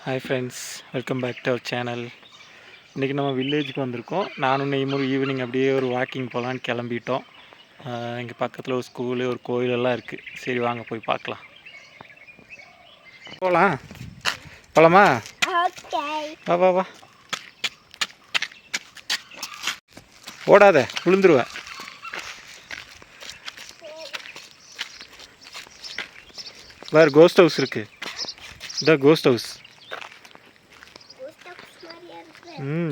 Hi friends, welcome back to our channel. இன்றைக்கி நம்ம வில்லேஜுக்கு வந்திருக்கோம். நானும் நெய்மூர் ஈவினிங் அப்படியே ஒரு வாக்கிங் போகலான்னு கிளம்பிட்டோம். இங்கே பக்கத்தில் ஒரு ஸ்கூலு, ஒரு கோயிலெல்லாம் இருக்குது. சரி வாங்க போய் பார்க்கலாம். போகலாமா? வா வா வா, ஓடாத விழுந்துருவேன். வேறு கோஸ்ட் ஹவுஸ் இருக்குது. இதான் கோஸ்ட் ஹவுஸ்.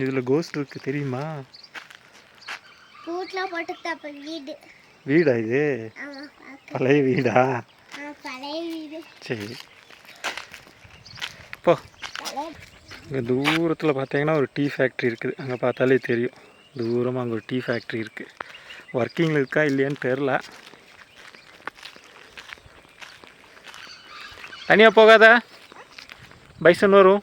இதில் கோஸ்ட் இருக்குது தெரியுமா? வீடா இது? பழைய வீடா? சரி போ. இங்கே தூரத்தில் பார்த்தீங்கன்னா ஒரு டீ ஃபேக்ட்ரி இருக்குது. அங்கே பார்த்தாலே தெரியும். தூரமாக அங்கே ஒரு டீ ஃபேக்ட்ரி இருக்குது. ஒர்க்கிங்கில் இருக்கா இல்லையான்னு தெரில. தனியாக போகாத, பைசன் வரும்.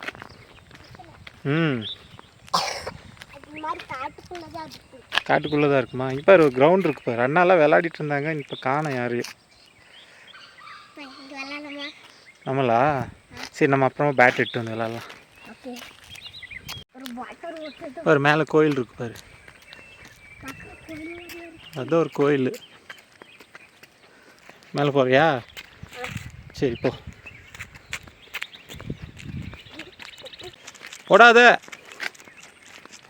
காட்டுக்குள்ளே தான் இருக்குமா? இப்போ ஒரு கிரவுண்ட் இருக்கு பாரு. அண்ணாலாம் விளையாடிட்டு இருந்தாங்க. இப்போ காணோம் யாரையும். நம்மளா? சரி, நம்ம அப்புறமா பேட் எடுத்து வந்து விளாட்லாம். ஒரு மேலே கோயில் இருக்கு பாரு. அதுதான் ஒரு கோயில். மேலே போறியா? சரி போ.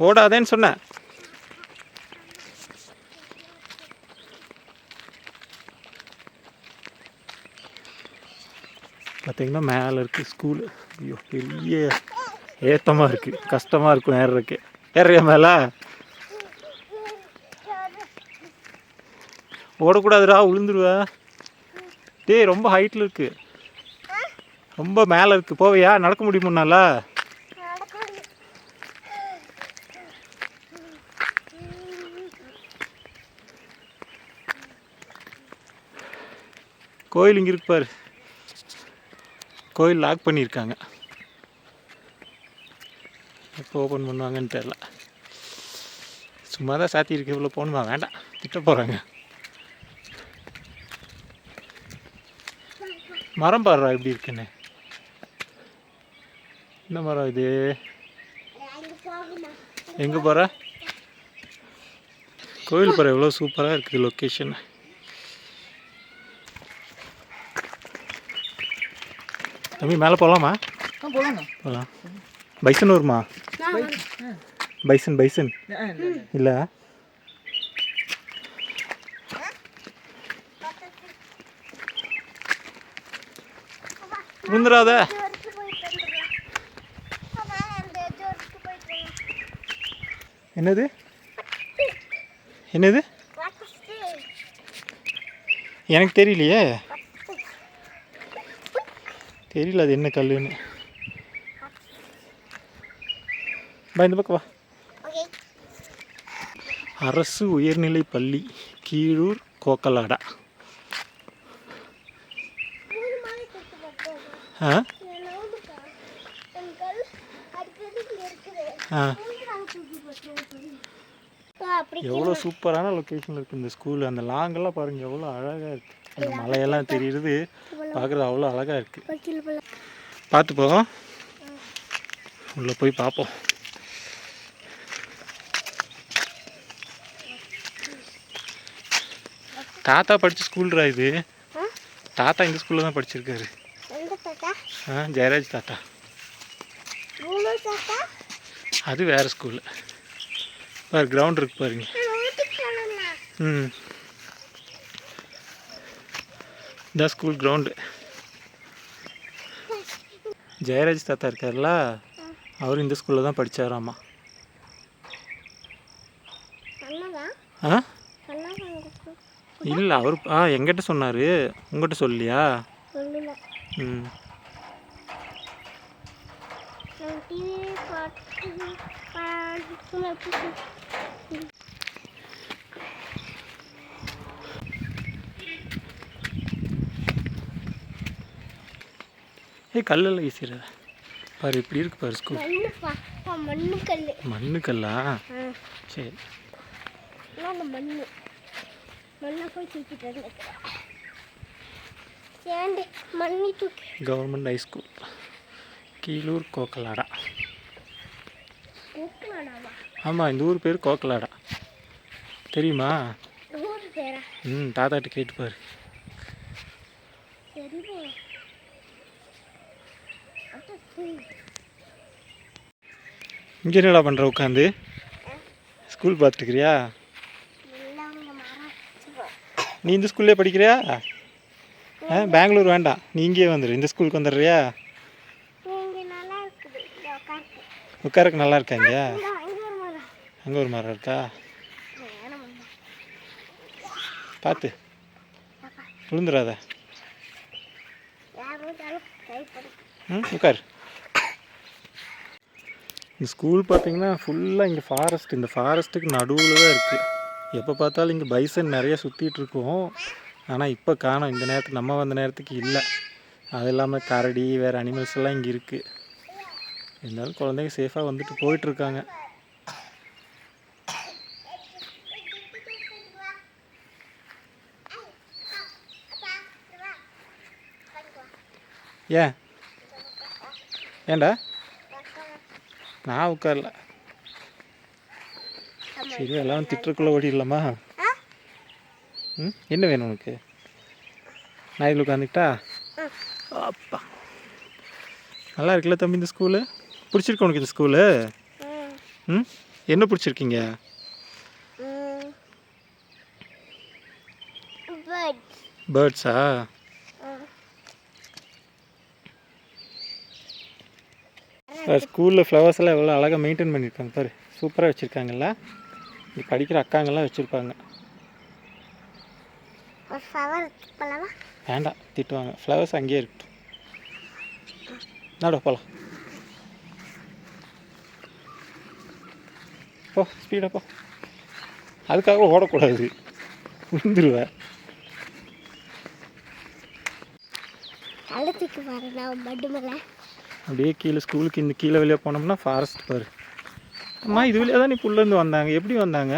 ஓடாதேன்னு சொன்னேன். பார்த்தீங்கன்னா மேலே இருக்குது ஸ்கூலு. ஐயோ பெரிய ஏத்தமாக இருக்குது, கஷ்டமாக இருக்கும் ஏறுறதுக்கு. ஏறியா மேலே? ஓடக்கூடாதுடா, விழுந்துருவா. டேய் ரொம்ப ஹைட்டில் இருக்குது, ரொம்ப மேலே இருக்குது. போவையா? நடக்க முடியுமுன்னால? கோயில் இங்கே இருக்கு பாரு. கோயில் லாக் பண்ணியிருக்காங்க. எப்போ ஓப்பன் பண்ணுவாங்கன்னு தெரில. சும்மா தான் சாத்தி இருக்கு. இவ்வளோ போகணுமா? வேண்டாம், திட்ட போகிறாங்க. மரம் பாடுறா எப்படி இருக்குன்னு. என்ன மரம் இது? எங்கே போகிற? கோயில் பாரு, எவ்வளோ சூப்பராக இருக்குது லொக்கேஷன். தம்பி மேலே போகலாமா? போகலாம். பைசன் வருமா? பைசன் இல்லை. விழுந்துடாத. என்னது என்னது? எனக்கு தெரியலையே. தெரியல அது என்ன கல்லுன்னு. இந்த பக்கம் வா. அரசு உயர்நிலை பள்ளி கீழூர் கோக்கலாடா. எவ்வளோ சூப்பரான லொக்கேஷன் இருக்குது இந்த ஸ்கூலு. அந்த லாங்கெல்லாம் பாருங்கள் எவ்வளோ அழகாக இருக்குது. அந்த மலையெல்லாம் தெரியுது, பார்க்குறது அவ்வளோ அழகாக இருக்குது. பார்த்து போகும், உள்ளே போய் பார்ப்போம். தாத்தா படித்த ஸ்கூல்ரா இது. தாத்தா இந்த ஸ்கூலில் தான் படிச்சிருக்காரு. ஜெயராஜ் தாத்தா. அது வேறு ஸ்கூலு. பாரு கிரவுண்ட் இருக்கு பாருங்க. இந்த ஸ்கூல் கிரவுண்டு. ஜெயராஜ் தாத்தா இருக்கார்ல, அவர் இந்த ஸ்கூலில் தான் படித்தாராம்மா. இல்லை அவர் எங்கிட்ட சொன்னார், உங்கள்கிட்ட சொல்லலையா? கல்லெல்லாம் வீசிடுற பாரு. இப்படி இருக்கு பாரு ஸ்கூல். மண்ணு கல்லா? சரி. Government high school. கீழூர் கோக்கலாடா. ஆமாம், இந்த ஊர் பேர் கோக்கலாடா. தெரியுமா? தாத்தாட்ட கேட்டுப்பாரு. இங்கே என்னடா பண்ணுற உட்காந்து? ஸ்கூல் பார்த்துட்டுக்கிறியா? நீ இந்த ஸ்கூல்லே படிக்கிறியா? பெங்களூர் வேண்டாம், நீ இங்கேயே வந்துடு. இந்த ஸ்கூலுக்கு வந்துடுறியா? உட்காரக்கு நல்லா இருக்கா இங்கே? அங்கே ஒரு மரம் இருக்கா? பார்த்து விழுந்துடாத. உட்கார். இந்த ஸ்கூல் பார்த்தீங்கன்னா ஃபுல்லாக இங்கே ஃபாரஸ்ட். இந்த ஃபாரஸ்ட்டுக்கு நடுவில் தான் இருக்குது. எப்போ பார்த்தாலும் இங்கே பைசன் நிறைய சுற்றிட்டு இருக்கோம். ஆனால் இப்போ காணோம். இந்த நேரத்துக்கு நம்ம வந்த நேரத்துக்கு இல்லை. அது இல்லாமல் கரடி வேறு அனிமல்ஸ் எல்லாம் இங்கே இருக்குது. இருந்தாலும் குழந்தைங்க சேஃபாக வந்துட்டு போயிட்டுருக்காங்க. ஏன்டா நான் உட்காரல. சரி, எல்லாம் திட்டுக்குள்ளே ஓடிடலாமா? என்ன வேணும் உனக்கு? நான் இதில் உட்காந்துக்கிட்டா? அப்பா, நல்லா இருக்குல்ல தம்பி இந்த ஸ்கூலு? பிடிச்சிருக்கு உனக்கு இந்த ஸ்கூலு? என்ன பிடிச்சிருக்கீங்க? பேர்ட்ஸா? ஸ்கூலில் ஃப்ளவர்ஸ் எல்லாம் எவ்வளோ அழகாக மெயின்டைன் பண்ணியிருக்காங்க பாரு. சூப்பராக வச்சுருக்காங்கல்ல. இங்கே படிக்கிற அக்காங்கெல்லாம் வச்சுருப்பாங்க. வேண்டாம், திட்டுவாங்க. ஃப்ளவர்ஸ் அங்கேயே இருக்கட்டும். நட போகலாம். போ, ஸ்பீடாக போ. அதுக்காக ஓடக்கூடாது, விழுந்துருவேன். அப்படியே கீழே ஸ்கூலுக்கு இந்த கீழே வெளியே போனோம்னா ஃபாரஸ்ட் பாரு. அம்மா, இது வெளியே தான் நீ புள்ளேருந்து வந்தாங்க. எப்படி வந்தாங்க?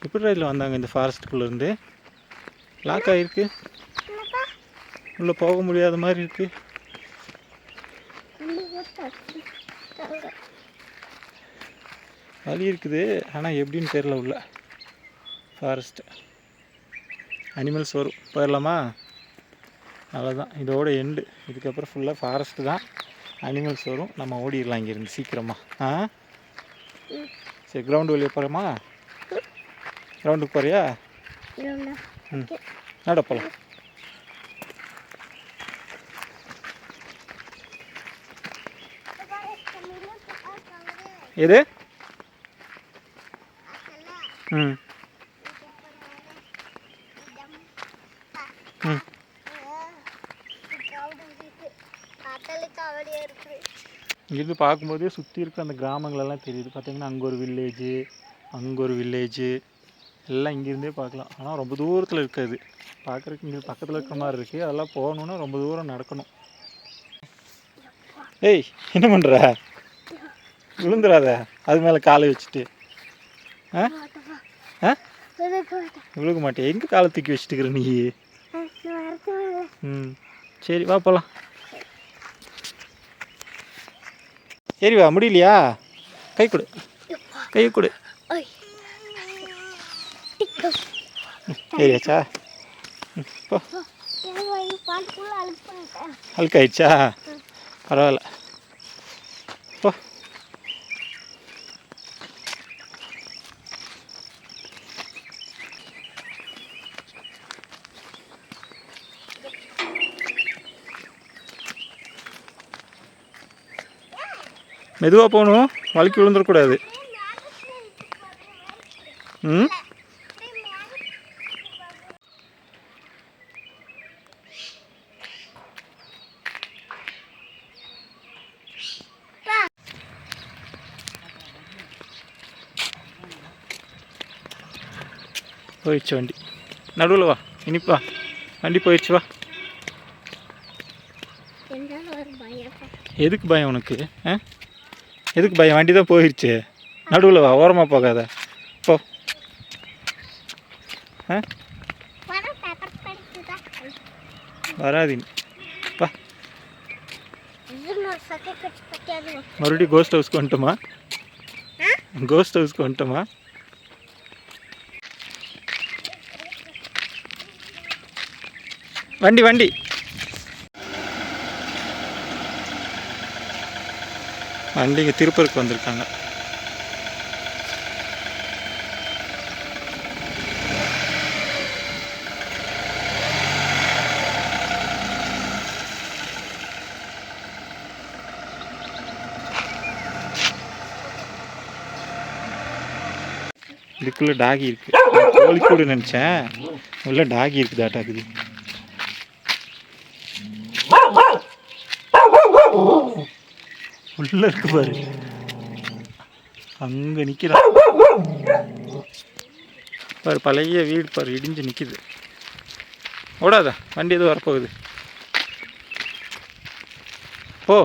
எப்படி இதில் வந்தாங்க? இந்த ஃபாரஸ்ட்டுக்குள்ளேருந்து லாக் ஆகிருக்கு. உள்ளே போக முடியாத மாதிரி இருக்கு. வழி இருக்குது, ஆனால் எப்படின்னு தெரியல. உள்ள ஃபாரஸ்ட்டு அனிமல்ஸ் வரும். போயிடலாமா? அவ்வளோதான், இதோட எண்டு. இதுக்கப்புறம் ஃபுல்லாக ஃபாரஸ்ட்டு தான். அனிமல்ஸ் வரும். நம்ம ஓடிடலாம் இங்கேருந்து சீக்கிரமாக. சரி, கிரவுண்டு வெளியே போகிறோமா? கிரவுண்டுக்கு போறியா? நட போகலாம். எது? ம் ம் இங்கிருந்து பார்க்கும்போதே சுற்றி இருக்க அந்த கிராமங்களெல்லாம் தெரியுது. பார்த்தீங்கன்னா அங்கே ஒரு வில்லேஜு, அங்கே ஒரு வில்லேஜு எல்லாம் இங்கேருந்தே பார்க்கலாம். ஆனால் ரொம்ப தூரத்தில் இருக்காது. பார்க்குறதுக்கு இங்கே பக்கத்தில் இருக்கிற மாதிரி இருக்குது. அதெல்லாம் போகணுன்னா ரொம்ப தூரம் நடக்கணும். ஏய், என்ன பண்ணுற? விழுந்துடாத அது மேலே காலை வச்சுட்டு. விழுக மாட்டேன். எங்கே காலை தூக்கி வச்சுட்டுக்கிற நீ? சரி, வா போகலாம். சரி, வா. முடியலையா? கை கொடு, கையை கொடு. சரியாச்சா? போ. அழுக்காயிடுச்சா? பரவாயில்ல, போ. மெதுவாக போகணும், வழுக்கி விழுந்துடக்கூடாது. போயிடுச்சு வண்டி. நடுவில் வா, இனிப்பா. வண்டி போயிடுச்சு, வா. எதுக்கு பயம் உனக்கு? எதுக்கு பயம்? வண்டி தான் போயிடுச்சு. நடுவில் வா, ஓரமாக போகாத. போ. வராது. பா மறுபடியும் கோஸ்ட் ஹவுஸ்க்கு வந்துட்டோமா? கோஸ்ட் ஹவுஸ்க்கு வந்துட்டோமா? வண்டி வண்டி வண்டிங்க திருப்பூருக்கு வந்திருக்காங்க. இதுக்குள்ளே டாகி இருக்கு. கோழிக்கூடு நினச்சேன், உள்ள டாகி இருக்குதாட்டாக்குது. உள்ள இருக்கு பாரு, அங்கே நிற்கிறான் பாரு. பழைய வீடு பாரு, இடிஞ்சு நிற்கிது. ஓடாத, வண்டி எதுவும் வரப்போகுது. போ.